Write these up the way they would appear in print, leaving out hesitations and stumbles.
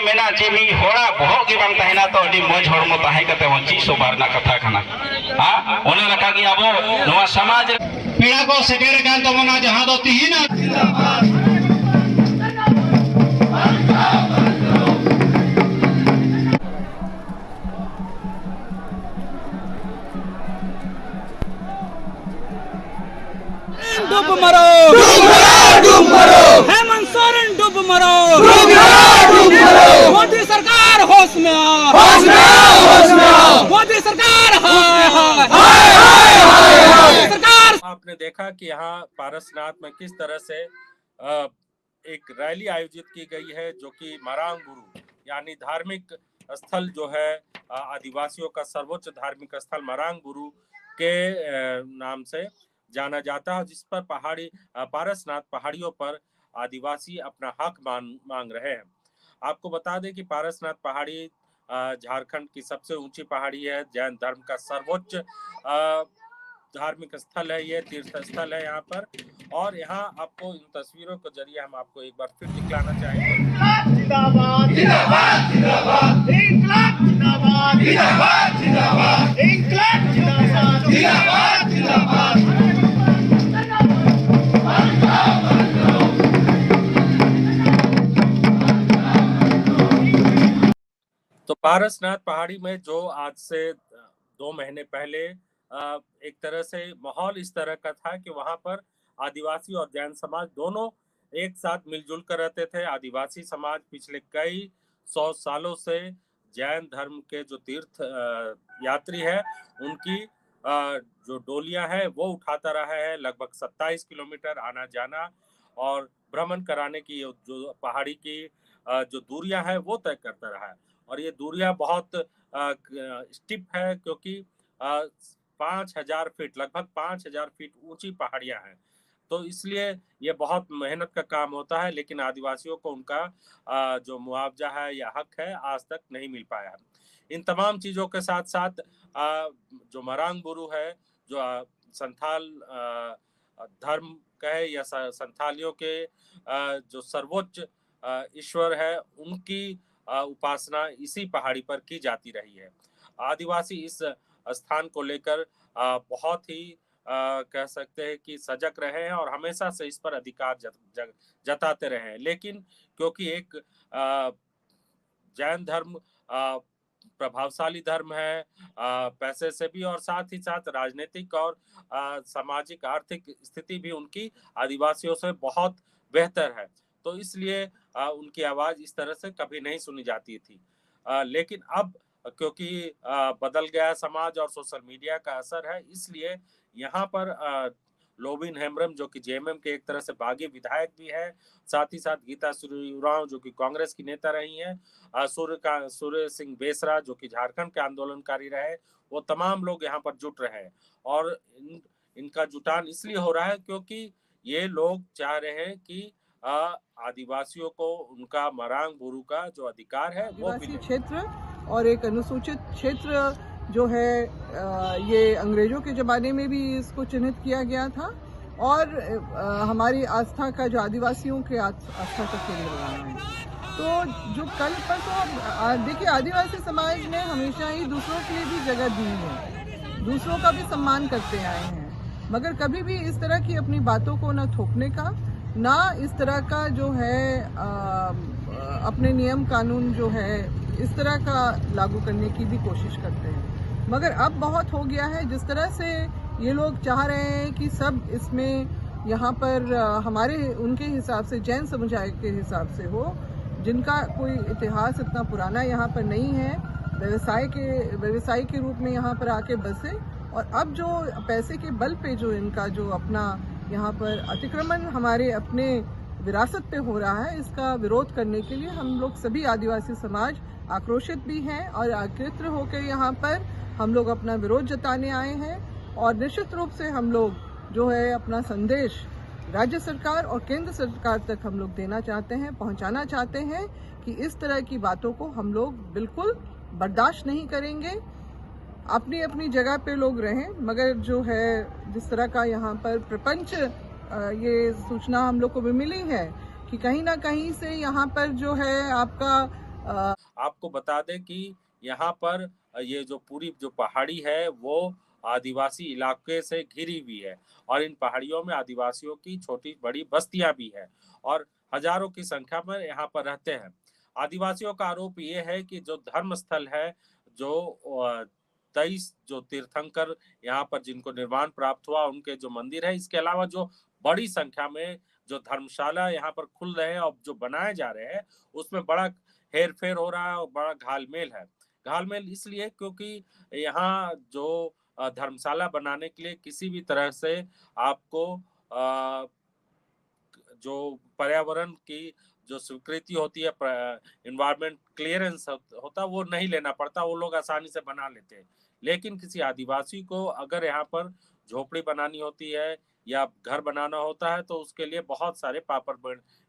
मेना जे मी होड़ा बहग गे बांग तहना तो अडी मौज हड़मो ताहे कते वन चीज सोबारना कथा खाना हां ओना लका कि आबो नवा समाज पीड़ा को सेटेर कान तबना जहां दो तिहिना जिंदाबाद डूब मरो हेमंत सोरेन डूब मरो मोदी सरकार होश में आओ मोदी सरकार सरकार। आपने देखा कि यहाँ पारसनाथ में किस तरह से एक रैली आयोजित की गई है जो कि मरांग गुरु यानी धार्मिक स्थल जो है आदिवासियों का सर्वोच्च धार्मिक स्थल मरांग गुरु के नाम से जाना जाता है, जिस पर पारसनाथ पहाड़ियों पर आदिवासी अपना हक मांग रहे हैं। आपको बता दें कि पारसनाथ पहाड़ी झारखंड की सबसे ऊंची पहाड़ी है, जैन धर्म का सर्वोच्च धार्मिक स्थल है, ये तीर्थ स्थल है यहाँ पर। और यहाँ आपको इन तस्वीरों के जरिए हम आपको एक बार फिर दिखलाना चाहेंगे। जिंदाबाद जिंदाबाद जिंदाबाद इंकलाब जिंदाबाद जिंदाबाद जिंदाबाद इंकलाब जिंदाबाद जिंदाबाद जिंदाबाद। तो पारसनाथ पहाड़ी में जो आज से 2 महीने पहले एक तरह से माहौल इस तरह का था कि वहां पर आदिवासी और जैन समाज दोनों एक साथ मिलजुल कर रहते थे। आदिवासी समाज पिछले कई 100 सालों से जैन धर्म के जो तीर्थ यात्री है उनकी जो डोलियां है वो उठाता रहा है, लगभग 27 किलोमीटर आना जाना और भ्रमण कराने की जो पहाड़ी की जो दूरियां है वो तय करता रहा है। और ये दूरियां बहुत स्टिप है क्योंकि 5000 फीट लगभग 5000 फीट ऊंची पहाड़ियां हैं, तो इसलिए ये बहुत मेहनत का काम होता है। लेकिन आदिवासियों को उनका जो मुआवजा है या हक है आज तक नहीं मिल पाया है। इन तमाम चीज़ों के साथ साथ जो मरांग गुरु है, जो संथाल धर्म कहे या संथालियों के जो सर्वोच्च ईश्वर है, उनकी उपासना इसी पहाड़ी पर की जाती रही है। आदिवासी इस स्थान को लेकर बहुत ही कह सकते हैं कि सजग रहे हैं और हमेशा से इस पर अधिकार जताते रहे हैं। लेकिन क्योंकि एक जैन धर्म प्रभावशाली धर्म है, पैसे से भी और साथ ही साथ राजनीतिक और सामाजिक आर्थिक स्थिति भी उनकी आदिवासियों से बहुत बेहतर है, तो इसलिए उनकी आवाज इस तरह से कभी नहीं सुनी जाती थी। लेकिन अब क्योंकि बदल गया समाज और सोशल मीडिया का असर है, इसलिए यहाँ पर लोबिन हेम्ब्रम जो कि जेएमएम के एक तरह से बागी विधायक भी है, साथ ही साथ गीता सूर्यराव जो कि कांग्रेस की नेता रही हैं, सूर्य सिंह बेसरा जो कि झारखंड के आंदोलनकारी रहे, वो तमाम लोग यहाँ पर जुट रहे हैं। और इनका जुटान इसलिए हो रहा है क्योंकि ये लोग चाह रहे हैं कि आदिवासियों को उनका मरांग गुरु का जो अधिकार है वो भी क्षेत्र और एक अनुसूचित क्षेत्र जो है ये अंग्रेजों के ज़माने में भी इसको चिन्हित किया गया था और हमारी आस्था का जो आदिवासियों के आस्था का केंद्र रहा है। तो जो कल परसों देखिए, आदिवासी समाज ने हमेशा ही दूसरों के लिए भी जगह दी है, दूसरों का भी सम्मान करते आए हैं, मगर कभी भी इस तरह की अपनी बातों को न थोपने का, ना इस तरह का जो है अपने नियम कानून जो है इस तरह का लागू करने की भी कोशिश करते हैं। मगर अब बहुत हो गया है, जिस तरह से ये लोग चाह रहे हैं कि सब इसमें यहाँ पर हमारे उनके हिसाब से जैन समुदाय के हिसाब से हो, जिनका कोई इतिहास इतना पुराना यहाँ पर नहीं है, व्यवसाय के रूप में यहाँ पर आके बसे, और अब जो पैसे के बल पे जो इनका जो अपना यहाँ पर अतिक्रमण हमारे अपने विरासत पे हो रहा है, इसका विरोध करने के लिए हम लोग सभी आदिवासी समाज आक्रोशित भी हैं और एकत्र होकर यहाँ पर हम लोग अपना विरोध जताने आए हैं। और निश्चित रूप से हम लोग जो है अपना संदेश राज्य सरकार और केंद्र सरकार तक हम लोग देना चाहते हैं, पहुंचाना चाहते हैं कि इस तरह की बातों को हम लोग बिल्कुल बर्दाश्त नहीं करेंगे। अपनी अपनी जगह पे लोग रहें, मगर जो है जिस तरह का यहाँ पर प्रपंच ये सूचना हम लोग को भी मिली है कि कहीं ना कहीं से यहाँ पर जो है आपका आपको बता दें कि यहाँ पर ये जो पूरी जो पहाड़ी है वो आदिवासी इलाके से घिरी हुई है और इन पहाड़ियों में आदिवासियों की छोटी बड़ी बस्तियां भी हैं और हजारों की संख्या में यहाँ पर रहते हैं। आदिवासियों का आरोप ये है कि जो धर्म स्थल है, जो 23 जो तीर्थंकर यहाँ पर जिनको निर्वाण प्राप्त हुआ उनके जो मंदिर है, इसके अलावा जो बड़ी संख्या में जो धर्मशाला यहाँ पर खुल रहे हैं और जो बनाए जा रहे हैं उसमें बड़ा हेर फेर हो रहा है और बड़ा घालमेल है। घालमेल इसलिए क्योंकि यहाँ जो धर्मशाला बनाने के लिए किसी भी तरह से आपको जो पर्यावरण की जो स्वीकृति होती है, एनवायरमेंट क्लियरेंस होता है, वो नहीं लेना पड़ता, वो लोग आसानी से बना लेते हैं। लेकिन किसी आदिवासी को अगर यहाँ पर झोपड़ी बनानी होती है या घर बनाना होता है तो उसके लिए बहुत सारे पापड़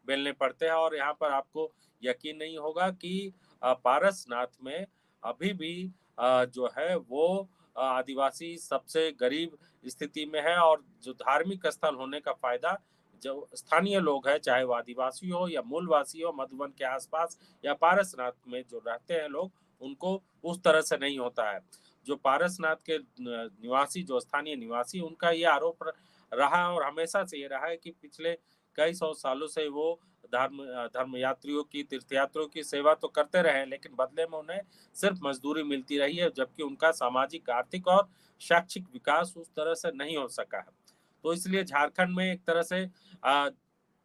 बेलने पड़ते हैं और यहाँ पर आपको यकीन नहीं होगा कि पारसनाथ में अभी भी जो है वो आदिवासी सबसे गरीब स्थिति में है और जो धार्मिक स्थल होने का फायदा जो स्थानीय लोग हैं, चाहे वो आदिवासी हो या मूलवासी हो, मधुबन के आसपास या पारसनाथ में जो रहते हैं लोग, उनको उस तरह से नहीं होता है। जो पारसनाथ के निवासी, जो स्थानीय निवासी, उनका ये आरोप रहा और हमेशा से ये रहा है कि पिछले कई सौ सालों से वो धर्म यात्रियों की, तीर्थयात्रियों की सेवा तो करते रहे, लेकिन बदले में उन्हें सिर्फ मजदूरी मिलती रही है, जबकि उनका सामाजिक, आर्थिक और शैक्षिक विकास उस तरह से नहीं हो सका है। तो इसलिए झारखंड में एक तरह से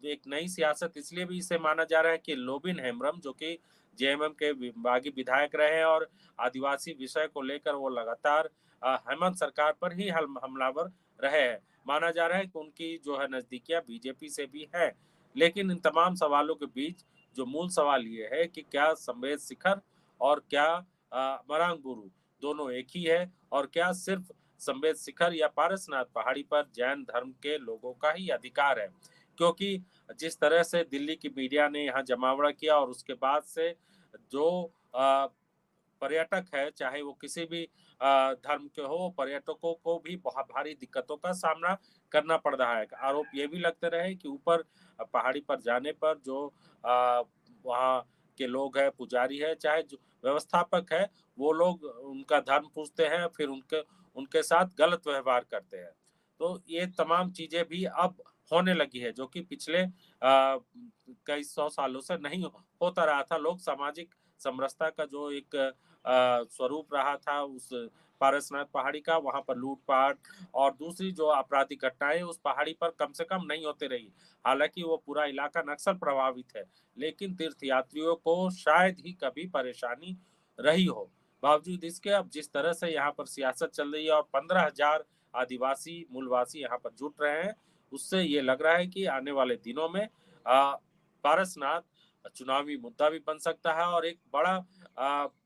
एक नई सियासत इसलिए भी इसे माना जा रहा है कि लोबिन हेम्ब्रम, जो कि जेएमएम के बागी विधायक रहे हैं और आदिवासी विषय को लेकर वो लगातार हेमंत सरकार पर ही हमलावर रहे हैं। माना जा रहा है कि उनकी जो है नजदीकियां बीजेपी से भी है। लेकिन इन तमाम सवालों के बीच जो मूल सवाल ये है कि क्या संवेद शिखर और क्या मरांग बुरू दोनों एक ही है, और क्या सिर्फ संवेद शिखर या पारसनाथ पहाड़ी पर जैन धर्म के लोगों का ही अधिकार है। क्योंकि जिस तरह से दिल्ली की मीडिया ने यहाँ जमावड़ा किया और उसके बाद से जो पर्यटक है, चाहे वो किसी भी धर्म के हो, पर्यटकों को भी बहुत भारी दिक्कतों का सामना करना पड़ रहा है। आरोप ये भी लगते रहे कि ऊपर पहाड़ी पर जाने पर जो वहाँ के लोग हैं, पुजारी है, चाहे जो व्यवस्थापक है, वो लोग उनका धर्म पूछते हैं, फिर उनके साथ गलत व्यवहार करते हैं। तो ये तमाम चीजें भी अब होने लगी है, जो कि पिछले कई सौ सालों से नहीं होता रहा था। लोग सामाजिक समरसता का जो एक स्वरूप रहा था उस पारसनाथ पहाड़ी का, वहां पर लूटपाट और दूसरी जो आपराधिक घटनाएं उस पहाड़ी पर कम से कम नहीं होती रही। हालांकि वो पूरा इलाका नक्सल प्रभावित है, लेकिन तीर्थयात्रियों को शायद ही कभी परेशानी रही हो। बावजूद इसके अब जिस तरह से यहाँ पर सियासत चल रही है और 15,000 आदिवासी मूलवासी यहाँ पर जुट रहे हैं, उससे ये लग रहा है कि आने वाले दिनों में पारसनाथ चुनावी मुद्दा भी बन सकता है और एक बड़ा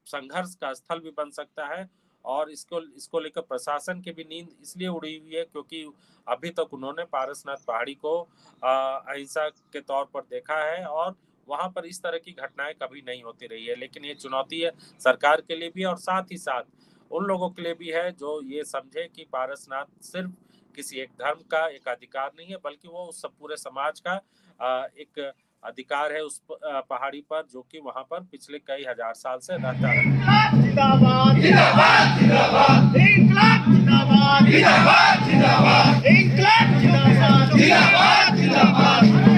संघर्ष का स्थल भी बन सकता है। और इसको लेकर प्रशासन की भी नींद इसलिए उड़ी हुई है क्योंकि अभी तक उन्होंने पारसनाथ पहाड़ी को अहिंसा के तौर पर देखा है और वहां पर इस तरह की घटनाएं कभी नहीं होती रही है। लेकिन ये चुनौती है सरकार के लिए भी और साथ ही साथ उन लोगों के लिए भी है जो ये समझे कि पारसनाथ सिर्फ किसी एक धर्म का एक अधिकार नहीं है, बल्कि वो उस पूरे समाज का एक अधिकार है उस पहाड़ी पर, जो कि वहां पर पिछले कई हजार साल से रहता है। जिंदाबाद जिंदाबाद जिंदाबाद, इंकलाब जिंदाबाद जिंदाबाद जिंदाबाद, इंकलाब जिंदाबाद जिंदाबाद जिंदाबाद।